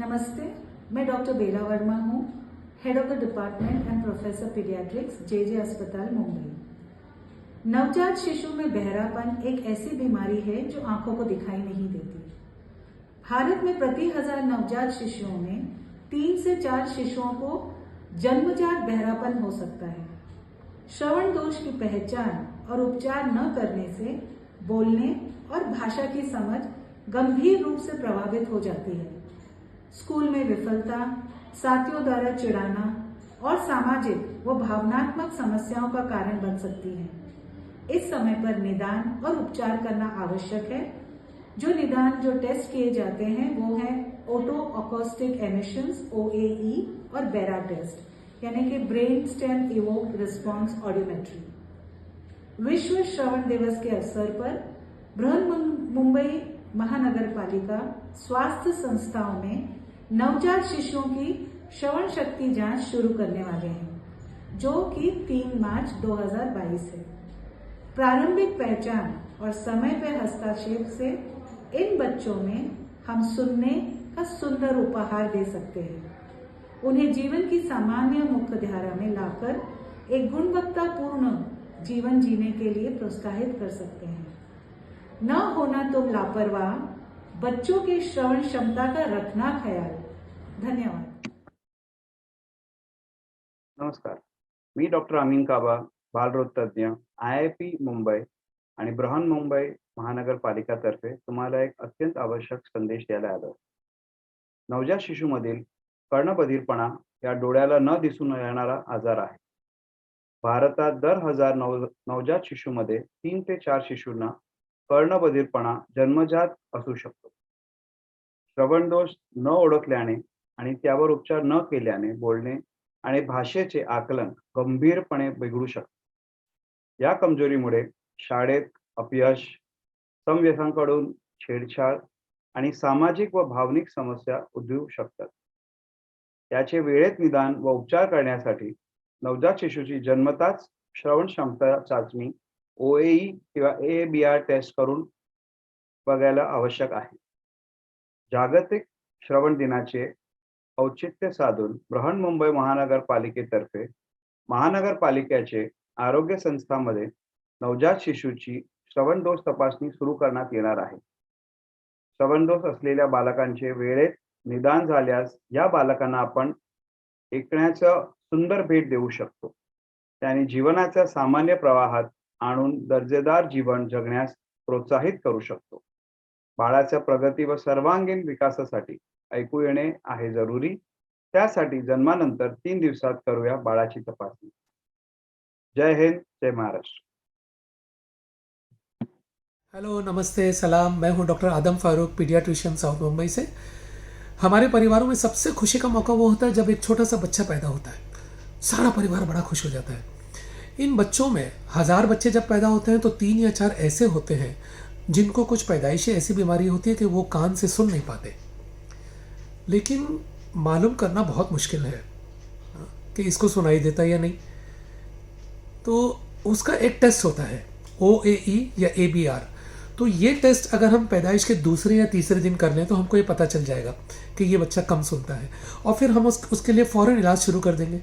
नमस्ते, मैं डॉक्टर बेला वर्मा हूँ, head of the department and professor paediatrics J अस्पताल मुंबई। नवजात शिशु में बहरापन एक ऐसी बीमारी है जो आंखों को दिखाई नहीं देती। भारत में प्रति 1000 नवजात शिशुओं में 3 से 4 शिशुओं को जन्मजात बहरापन हो सकता है। श्रवण दोष की पहचान और उपचार न करने से बोलने और भाषा की समझ गंभीर रूप से प्रभावित हो जाती है। स्कूल में विफलता, साथियों द्वारा चिढ़ाना और सामाजिक व भावनात्मक समस्याओं का कारण बन सकती है। इस समय पर निदान और उपचार करना आवश्यक है। जो टेस्ट किए जाते हैं वो है ओटो अकॉस्टिक एमिशंस OAE और बेरा टेस्ट यानी कि brain stem evoked response audiometry. विश्व श्रवण दिवस के अवसर पर बृहन मुंबई महानगर पालिका स्वास्थ्य संस्थाओं में नवजात शिशुओं की श्रवण शक्ति जांच शुरू करने वाले हैं, जो कि 3 मार्च 2022 है। प्रारंभिक पहचान और समय पर हस्तक्षेप से इन बच्चों में हम सुनने का सुंदर उपहार दे सकते हैं। उन्हें जीवन की सामान्य मुख्यधारा में लाकर एक गुणवत्तापूर्ण जीवन जीने के लिए प्रोत्साहित कर सकते हैं। न होना तुम लापरवाह, बच्चों की श्रवण क्षमता का रखना ख्याल। धन्यवाद। नमस्कार, मी डॉक्टर अमीन काबा, बालरोग तज्ञ, IIP मुंबई आणि बृहन मुंबई महानगरपालिकातर्फे तुम्हाला एक अत्यंत आवश्यक संदेश द्यायला आलो। नवजात शिशुमधील कर्णबधिरपणा या डोळ्याला न दिसून येणारा आजार आहे। भारतात दर 1000 नवजात शिशुमध्ये 3 ते 4 शिशूंना कर्णबधिरपणा जन्मजात असू शकतो। श्रवण दोष न ओळखल्याने आणि त्यावर उपचार न केल्याने बोलणे आणि भाषेचे आकलन गंभीरपणे बिघडू शकते। या कमजोरीमुळे शाळेत अपयश, समवयस्कांकडून छेडछाड आणि सामाजिक व भावनिक समस्या उद्भवू शकतात। याचे वेळेत निदान व उपचार करण्यासाठी नवजात शिशूची जन्मताच श्रवण क्षमता चाचणी OAE किंवा ABR टेस्ट करून बघायला आवश्यक आहे। जागतिक श्रवण दिनाचे औचित्य साधून बृहन मुंबई महानगरपालिकेतर्फे महानगरपालिकेचे आरोग्य संस्थांमध्ये नवजात शिशूची श्रवण दोष तपासणी सुरू करण्यात येणार आहे। श्रवण दोष असलेल्या बालकांचे वेळेत निदान झाल्यास या बालकांना आपण ऐकण्याचं सुंदर भेट देऊ शकतो। त्यांनी जीवनाच्या सामान्य प्रवाहात आणून दर्जेदार जीवन जगण्यास प्रोत्साहित करू शकतो। बाळाच्या प्रगती व सर्वांगीण विकासासाठी ऐकू येणे आहे जरुरी। त्यासाठी जन्मानंतर 3 दिवसात करूया बाळाची तपासणी। जय हिंद, जय महाराष्ट्र। हेलो, नमस्ते, सलाम। मैं हूं डॉक्टर आदम फारूक, पीडियाट्रिशियन साउथ मुंबई से। हमारे परिवारों में सबसे खुशी का मौका वो होता है जब एक छोटा सा बच्चा पैदा होता है। सारा परिवार बड़ा खुश हो जाता है। इन बच्चों में 1000 बच्चे जब पैदा होते हैं तो 3 या 4 ऐसे होते हैं जिनको कुछ पैदाइशी ऐसी बीमारी होती है कि वो कान से सुन नहीं पाते। लेकिन मालूम करना बहुत मुश्किल है कि इसको सुनाई देता है या नहीं। तो उसका एक टेस्ट होता है OAE या ABR। तो ये टेस्ट अगर हम पैदाइश के दूसरे या तीसरे दिन कर लें तो हमको ये पता चल जाएगा कि ये बच्चा कम सुनता है, और फिर हम उसके लिए फ़ौरन इलाज शुरू कर देंगे।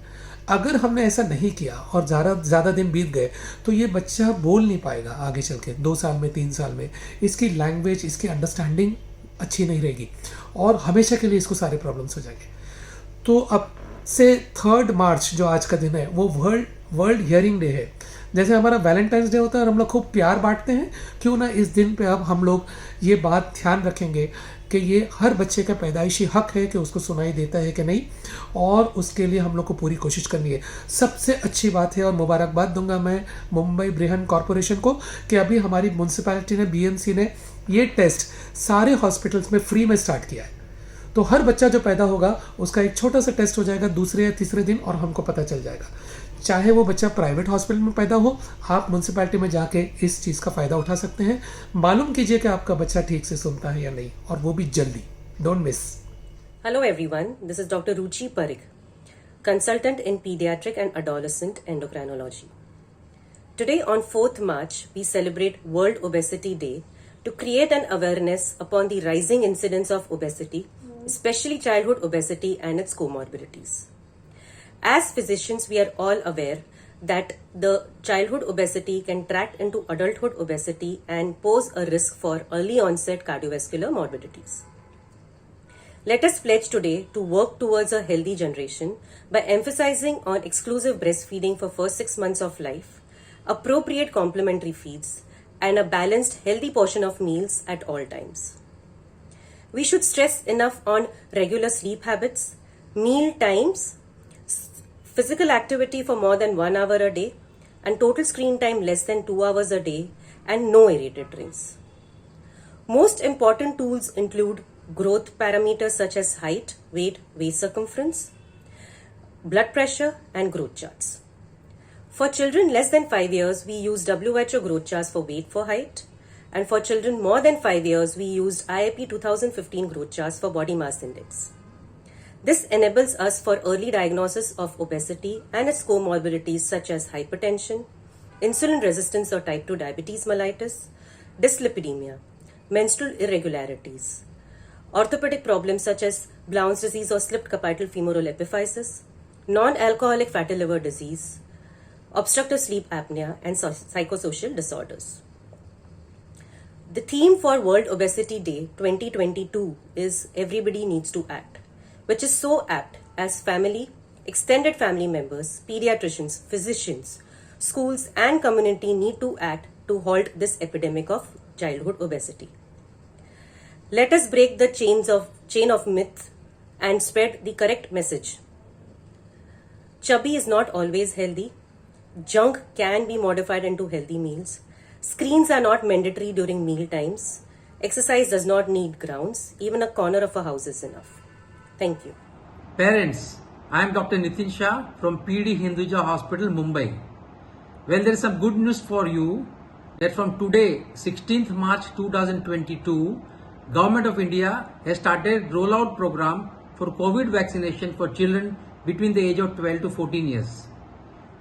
अगर हमने ऐसा नहीं किया और ज़्यादा दिन बीत गए तो ये बच्चा बोल नहीं पाएगा आगे चल के 2 साल में, 3 साल में। इसकी लैंग्वेज, इसकी अंडरस्टैंडिंग अच्छी नहीं रहेगी और हमेशा के लिए इसको सारे प्रॉब्लम्स हो जाएंगे। तो अब से 3 मार्च जो आज का दिन है वो वर्ल्ड हियरिंग डे है। जैसे हमारा वैलेंटाइंस डे होता है और हम लोग खूब प्यार बांटते हैं, क्यों ना इस दिन पे अब हम लोग ये बात ध्यान रखेंगे कि ये हर बच्चे का पैदाइशी हक है कि उसको सुनाई देता है कि नहीं, और उसके लिए हम लोग को पूरी कोशिश करनी है। सबसे अच्छी बात है और मुबारकबाद दूंगा मैं मुंबई बृहन कॉरपोरेशन को कि अभी हमारी म्यूनसिपैलिटी ने, BMC ने ये टेस्ट सारे हॉस्पिटल्स में फ्री में स्टार्ट किया है। तो हर बच्चा जो पैदा होगा उसका एक छोटा सा टेस्ट हो जाएगा दूसरे या तीसरे दिन और हमको पता चल जाएगा। चाहे वो बच्चा प्राइवेट हॉस्पिटल में पैदा हो, आप म्यूनसिपैलिटी में जाके इस चीज़ का फ़ायदा उठा सकते हैं। मालूम कीजिए कि आपका बच्चा ठीक से सुनता है या नहीं, और वो भी जल्दी। Don't miss. Hello everyone, this is Dr. Ruchi Parikh, consultant in pediatric and adolescent endocrinology. Today on 4th March, we celebrate World Obesity Day to create an awareness upon the rising incidence of obesity especially childhood obesity and its comorbidities. As physicians, we are all aware that the childhood obesity can track into adulthood obesity and pose a risk for early onset cardiovascular morbidities. Let us pledge today to work towards a healthy generation by emphasizing on exclusive breastfeeding for first 6 months of life, appropriate complementary feeds, and a balanced healthy portion of meals at all times. We should stress enough on regular sleep habits, meal times, physical activity for more than 1 hour a day, and total screen time less than 2 hours a day, and no aerated drinks. Most important tools include growth parameters such as height, weight, waist circumference, blood pressure, and growth charts. For children less than 5 years, we use WHO growth charts for weight for height, and for children more than 5 years, we used IIP 2015 growth charts for body mass index. This enables us for early diagnosis of obesity and its comorbidities such as hypertension, insulin resistance or type 2 diabetes mellitus, dyslipidemia, menstrual irregularities, orthopedic problems such as Blount's disease or slipped capital femoral epiphysis, non-alcoholic fatty liver disease, obstructive sleep apnea, and psychosocial disorders. The theme for World Obesity Day 2022 is Everybody Needs to Act, which is so apt as family, extended family members, pediatricians, physicians, schools, and community need to act to halt this epidemic of childhood obesity. Let us break the chain of myth and spread the correct message. Chubby is not always healthy. Junk can be modified into healthy meals. Screens are not mandatory during meal times. Exercise does not need grounds. Even a corner of a house is enough. Thank you. Parents, I am Dr. Nitin Shah from PD Hinduja Hospital, Mumbai. Well, there is some good news for you that from today, 16th March 2022, Government of India has started rollout program for COVID vaccination for children between the age of 12 to 14 years.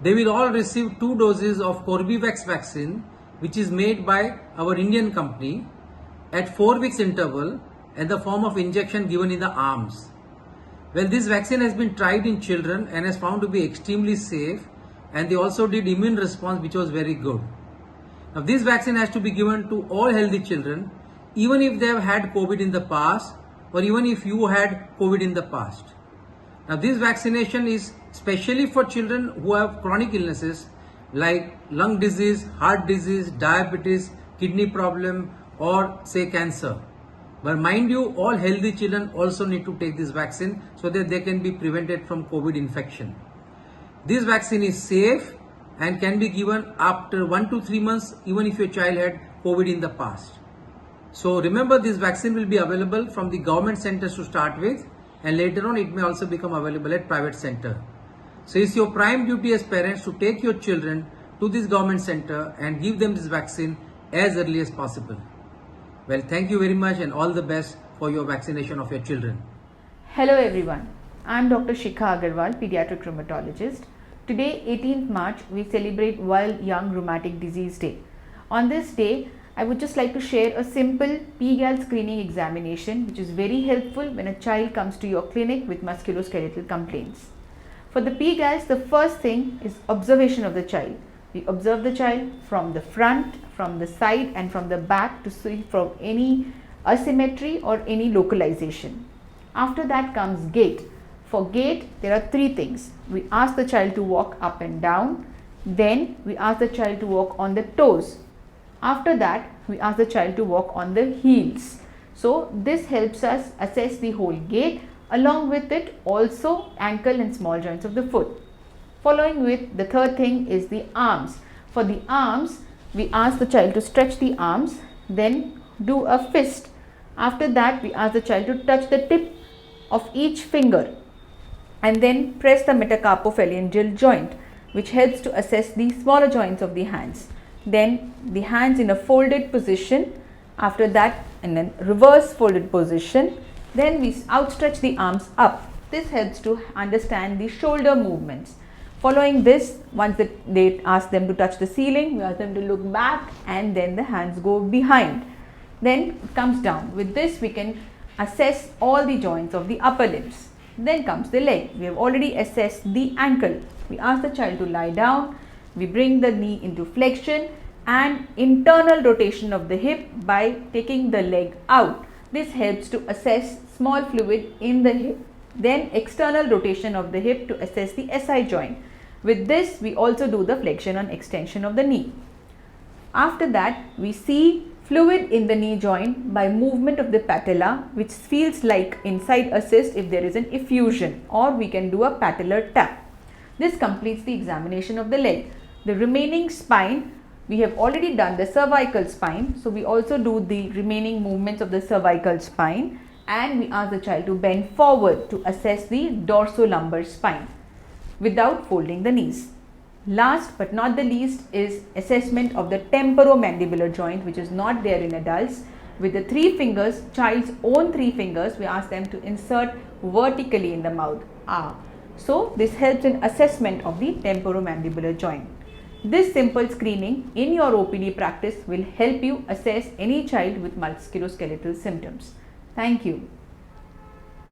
They will all receive 2 doses of Corbevax vaccine, which is made by our Indian company, at 4 weeks interval in the form of injection given in the arms. Well, this vaccine has been tried in children and has found to be extremely safe, and they also did immune response which was very good. Now, this vaccine has to be given to all healthy children, even if they have had COVID in the past, or even if you had COVID in the past. Now, this vaccination is specially for children who have chronic illnesses like lung disease, heart disease, diabetes, kidney problem, or say cancer. But mind you, all healthy children also need to take this vaccine so that they can be prevented from COVID infection. This vaccine is safe and can be given after 1 to 3 months, even if your child had COVID in the past. So remember, this vaccine will be available from the government centers to start with, and later on it may also become available at private center. So it's your prime duty as parents to take your children to this government center and give them this vaccine as early as possible. Well, thank you very much and all the best for your vaccination of your children. Hello everyone, I am Dr. Shikha Agarwal, pediatric rheumatologist. Today, 18th March, we celebrate World Young Rheumatic Disease Day. On this day, I would just like to share a simple PGAL screening examination which is very helpful when a child comes to your clinic with musculoskeletal complaints. For the PGALs, the first thing is observation of the child. We observe the child from the front, from the side and from the back to see from any asymmetry or any localization. After that comes gait. For gait, there are 3 things. We ask the child to walk up and down. Then we ask the child to walk on the toes. After that, we ask the child to walk on the heels. So this helps us assess the whole gait. Along with it, also ankle and small joints of the foot. Following with the third thing is the arms. For the arms, we ask the child to stretch the arms, then do a fist. After that, we ask the child to touch the tip of each finger and then press the metacarpophalangeal joint, which helps to assess the smaller joints of the hands. Then the hands in a folded position, after that in a reverse folded position. Then we outstretch the arms up. This helps to understand the shoulder movements. Following this, once they ask them to touch the ceiling, we ask them to look back and then the hands go behind. Then it comes down. With this, we can assess all the joints of the upper limbs. Then comes the leg. We have already assessed the ankle. We ask the child to lie down. We bring the knee into flexion and internal rotation of the hip by taking the leg out. This helps to assess small fluid in the hip. Then external rotation of the hip to assess the SI joint. With this, we also do the flexion and extension of the knee. After that, we see fluid in the knee joint by movement of the patella, which feels like inside assist if there is an effusion, or we can do a patellar tap. This completes the examination of the leg. The remaining spine, we have already done the cervical spine, so we also do the remaining movements of the cervical spine, and we ask the child to bend forward to assess the dorsolumbar spine without folding the knees. Last but not the least is assessment of the temporomandibular joint, which is not there in adults. With the 3 fingers, child's own 3 fingers, we ask them to insert vertically in the mouth. So this helps in assessment of the temporomandibular joint. This simple screening in your OPD practice will help you assess any child with musculoskeletal symptoms. Thank you.